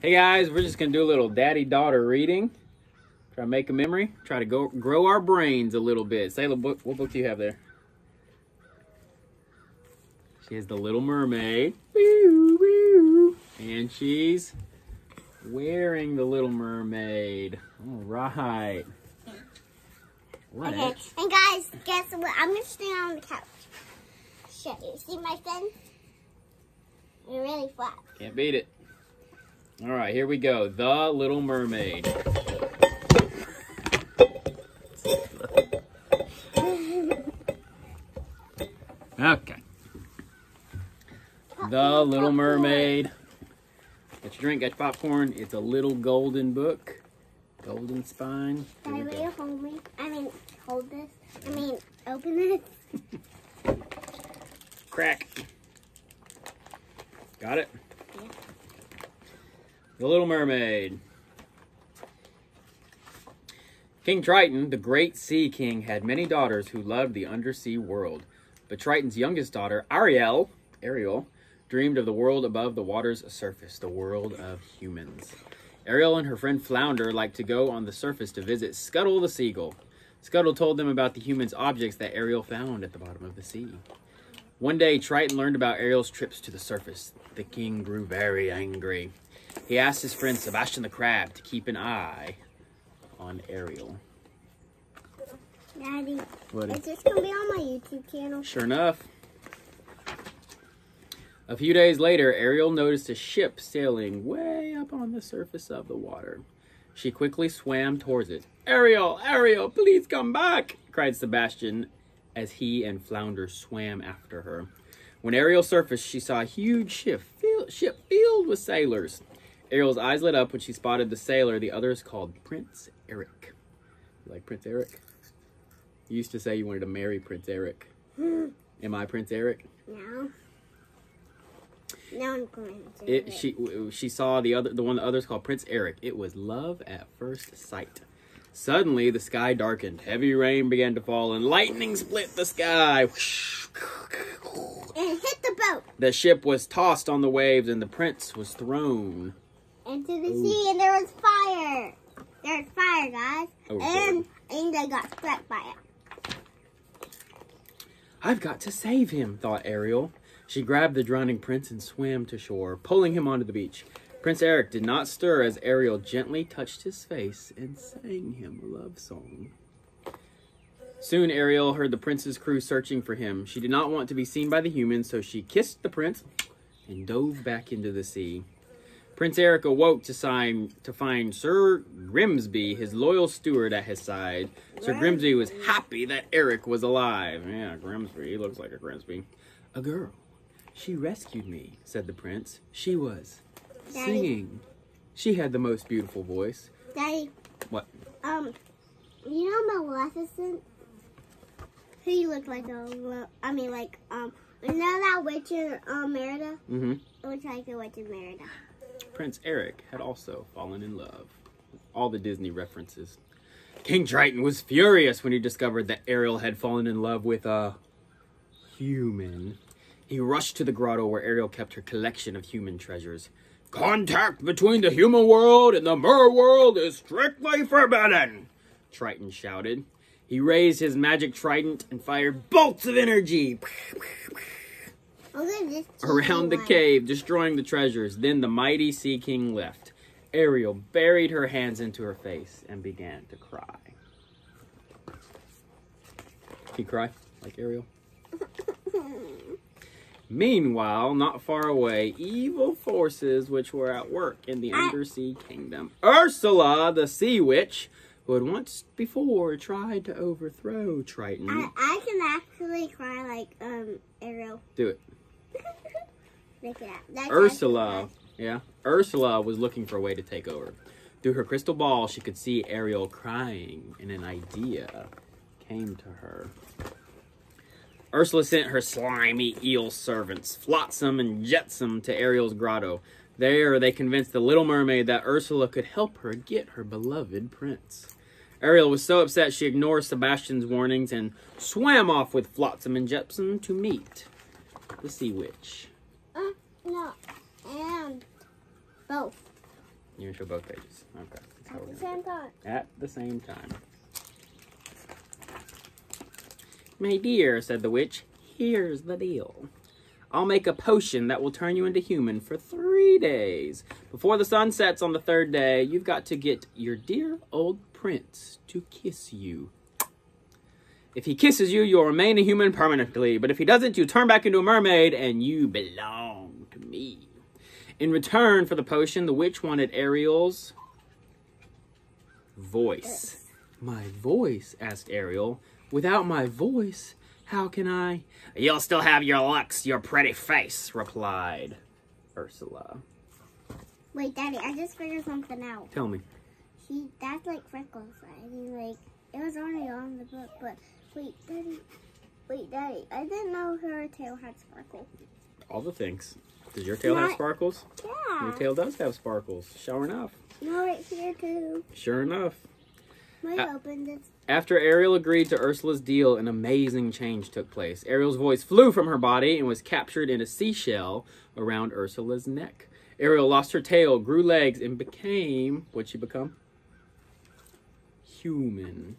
Hey guys, we're just gonna do a little daddy-daughter reading. Try to make a memory. Try to grow our brains a little bit. Selah, what book do you have there? She has The Little Mermaid. And she's wearing The Little Mermaid. All right. Okay, and guys, guess what? I'm gonna stand on the couch. Show you. See my fin? You're really flat. Can't beat it. All right, here we go. The Little Mermaid. Okay. The Little Mermaid. Get your drink, get your popcorn. It's a little golden book. Golden spine. Can I really hold me? Hold this. Open this. Crack. Got it? Yeah. The Little Mermaid. King Triton, the great sea king, had many daughters who loved the undersea world. But Triton's youngest daughter, Ariel, dreamed of the world above the water's surface, the world of humans. Ariel and her friend Flounder liked to go on the surface to visit Scuttle the seagull. Scuttle told them about the humans' objects that Ariel found at the bottom of the sea. One day, Triton learned about Ariel's trips to the surface. The king grew very angry. He asked his friend Sebastian the Crab to keep an eye on Ariel. Daddy, What is this going to be on my YouTube channel? Sure enough. A few days later, Ariel noticed a ship sailing way up on the surface of the water. She quickly swam towards it. "Ariel, Ariel, please come back!" cried Sebastian as he and Flounder swam after her. When Ariel surfaced, she saw a huge ship filled with sailors. Ariel's eyes lit up when she spotted the sailor the others called Prince Eric. You like Prince Eric? You used to say you wanted to marry Prince Eric. Am I Prince Eric? No. No, I'm going to. She saw the one the others called Prince Eric. It was love at first sight. Suddenly, the sky darkened. Heavy rain began to fall, and lightning split the sky. And hit the boat. The ship was tossed on the waves, and the prince was thrown into the sea, and there was fire. There was fire, guys. And they got struck by it. I've got to save him, thought Ariel. She grabbed the drowning prince and swam to shore, pulling him onto the beach. Prince Eric did not stir as Ariel gently touched his face and sang him a love song. Soon Ariel heard the prince's crew searching for him. She did not want to be seen by the humans, so she kissed the prince and dove back into the sea. Prince Eric awoke to find Sir Grimsby, his loyal steward, at his side. Sir Grimsby was happy that Eric was alive. Yeah, Grimsby. He looks like a Grimsby. "A girl. She rescued me," said the prince. "She was singing. She had the most beautiful voice." Daddy. What? You know Maleficent? Who you look like? You know that witch in Merida? Mm-hmm. It looks like the witch in Merida. Prince Eric had also fallen in love. All the Disney references. King Triton was furious when he discovered that Ariel had fallen in love with a human. He rushed to the grotto where Ariel kept her collection of human treasures. "Contact between the human world and the mer world is strictly forbidden," Triton shouted. He raised his magic trident and fired bolts of energy around the cave, destroying the treasures. Then the mighty Sea King left. Ariel buried her hands into her face and began to cry. Can you cry like Ariel? Meanwhile, not far away, evil forces which were at work in the undersea kingdom. Ursula, the sea witch, who had once before tried to overthrow Triton. I can actually cry like Ariel. Do it. Look at that. Ursula was looking for a way to take over. Through her crystal ball, she could see Ariel crying, and an idea came to her. Ursula sent her slimy eel servants, Flotsam and Jetsam, to Ariel's grotto. There, they convinced the Little Mermaid that Ursula could help her get her beloved prince. Ariel was so upset she ignored Sebastian's warnings and swam off with Flotsam and Jetsam to meet the sea witch. No, and both. You're going to show both pages. Okay. That's how At we're the gonna same time. at the same time. My dear, said the witch, here's the deal. I'll make a potion that will turn you into human for 3 days. Before the sun sets on the 3rd day, you've got to get your dear old prince to kiss you. If he kisses you, you'll remain a human permanently. But if he doesn't, you turn back into a mermaid and you belong to me. In return for the potion, the witch wanted Ariel's voice. My voice? Asked Ariel. Without my voice, how can I? You'll still have your looks, your pretty face, replied Ursula. Wait, Daddy, I just figured something out. Tell me. See, that's like freckles, right? I mean, like, it was already on the book, but wait, Daddy, I didn't know her tail had sparkles. All the things. Does your tail have sparkles? Yeah. Your tail does have sparkles. Sure enough. No, right here too. Sure enough. Let me open this. After Ariel agreed to Ursula's deal, an amazing change took place. Ariel's voice flew from her body and was captured in a seashell around Ursula's neck. Ariel lost her tail, grew legs, and became... What'd she become? Human.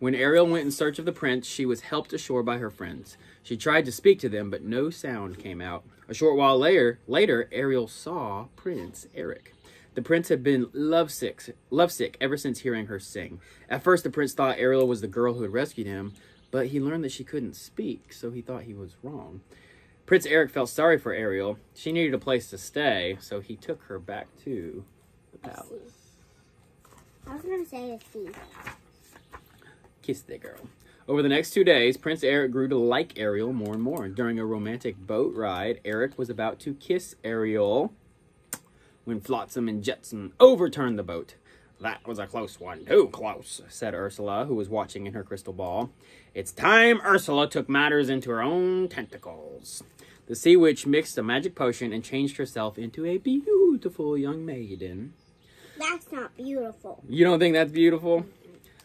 When Ariel went in search of the prince, she was helped ashore by her friends. She tried to speak to them, but no sound came out. A short while later, Ariel saw Prince Eric. The prince had been lovesick ever since hearing her sing. At first, the prince thought Ariel was the girl who had rescued him, but he learned that she couldn't speak, so he thought he was wrong. Prince Eric felt sorry for Ariel. She needed a place to stay, so he took her back to the palace. I was going to say a sea. Kiss the girl. Over the next 2 days, Prince Eric grew to like Ariel more and more. During a romantic boat ride, Eric was about to kiss Ariel when Flotsam and Jetsam overturned the boat. That was a close one. Too close, said Ursula, who was watching in her crystal ball. It's time Ursula took matters into her own tentacles. The sea witch mixed a magic potion and changed herself into a beautiful young maiden. That's not beautiful. You don't think that's beautiful?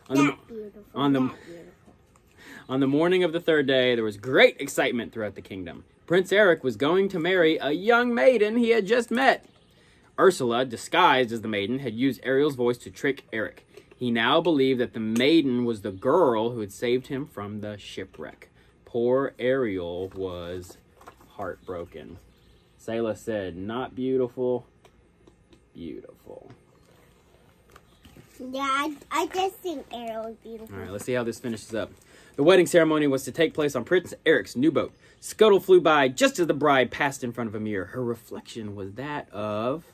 Beautiful. On the morning of the 3rd day, there was great excitement throughout the kingdom. Prince Eric was going to marry a young maiden he had just met. Ursula, disguised as the maiden, had used Ariel's voice to trick Eric. He now believed that the maiden was the girl who had saved him from the shipwreck. Poor Ariel was heartbroken. Selah said, not beautiful, beautiful. Yeah, I just think Ariel is beautiful. All right, let's see how this finishes up. The wedding ceremony was to take place on Prince Eric's new boat. Scuttle flew by just as the bride passed in front of a mirror. Her reflection was that of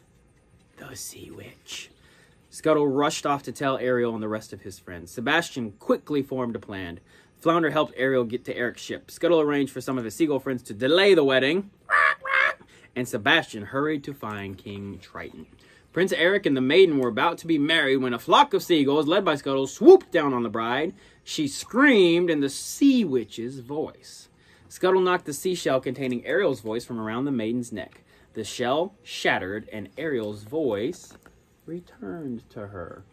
the sea witch. Scuttle rushed off to tell Ariel and the rest of his friends. Sebastian quickly formed a plan. Flounder helped Ariel get to Eric's ship. Scuttle arranged for some of his seagull friends to delay the wedding. And Sebastian hurried to find King Triton. Prince Eric and the maiden were about to be married when a flock of seagulls, led by Scuttle, swooped down on the bride. She screamed in the sea witch's voice. Scuttle knocked the seashell containing Ariel's voice from around the maiden's neck. The shell shattered, and Ariel's voice returned to her.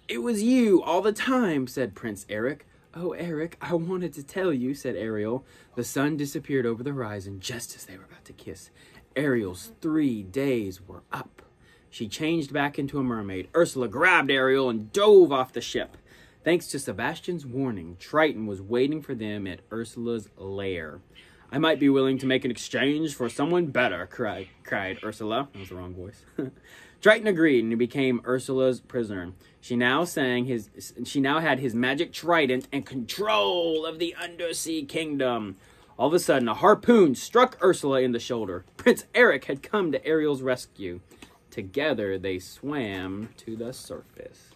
It was you all the time, said Prince Eric. Oh, Eric, I wanted to tell you, said Ariel. The sun disappeared over the horizon just as they were about to kiss. Ariel's 3 days were up. She changed back into a mermaid. Ursula grabbed Ariel and dove off the ship. Thanks to Sebastian's warning, Triton was waiting for them at Ursula's lair. I might be willing to make an exchange for someone better, cried Ursula. That was the wrong voice. Triton agreed, and he became Ursula's prisoner. She now had his magic trident and control of the undersea kingdom. All of a sudden, a harpoon struck Ursula in the shoulder. Prince Eric had come to Ariel's rescue. Together, they swam to the surface.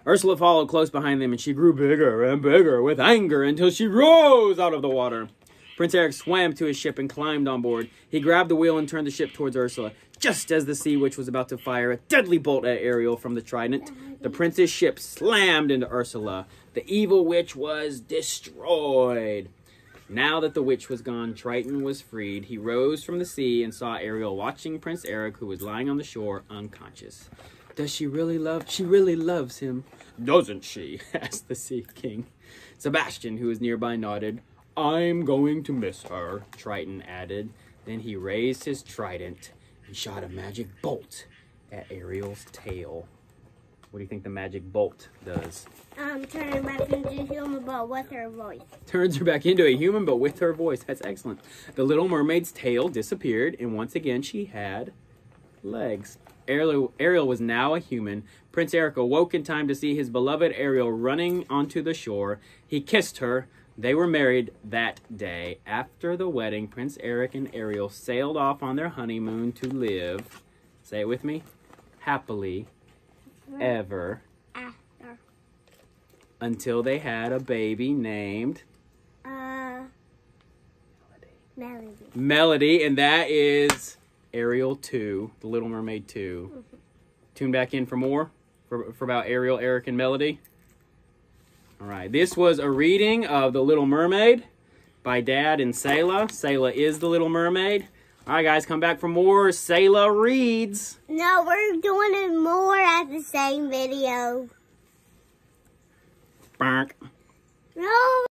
Ursula followed close behind them, and she grew bigger and bigger with anger until she rose out of the water. Prince Eric swam to his ship and climbed on board. He grabbed the wheel and turned the ship towards Ursula. Just as the sea witch was about to fire a deadly bolt at Ariel from the trident, the prince's ship slammed into Ursula. The evil witch was destroyed. Now that the witch was gone, Triton was freed. He rose from the sea and saw Ariel watching Prince Eric, who was lying on the shore unconscious. Does she really love? She really loves him, doesn't she? Asked the Sea King. Sebastian, who was nearby, nodded. I'm going to miss her, Triton added. Then he raised his trident and shot a magic bolt at Ariel's tail. What do you think the magic bolt does? Turn her back into a human, but with her voice. Turns her back into a human, but with her voice. That's excellent. The little mermaid's tail disappeared, and once again she had legs. Ariel was now a human. Prince Eric awoke in time to see his beloved Ariel running onto the shore. He kissed her. They were married that day. After the wedding, Prince Eric and Ariel sailed off on their honeymoon to live, say it with me, happily ever After. until they had a baby named Melody, and that is Ariel 2, The Little Mermaid 2. Mm-hmm. Tune back in for more, for about Ariel, Eric, and Melody. All right, this was a reading of The Little Mermaid by Dad and Selah. Selah is the Little Mermaid. All right, guys, come back for more Selah Reads. No, we're doing it more at the same video. Bark. No.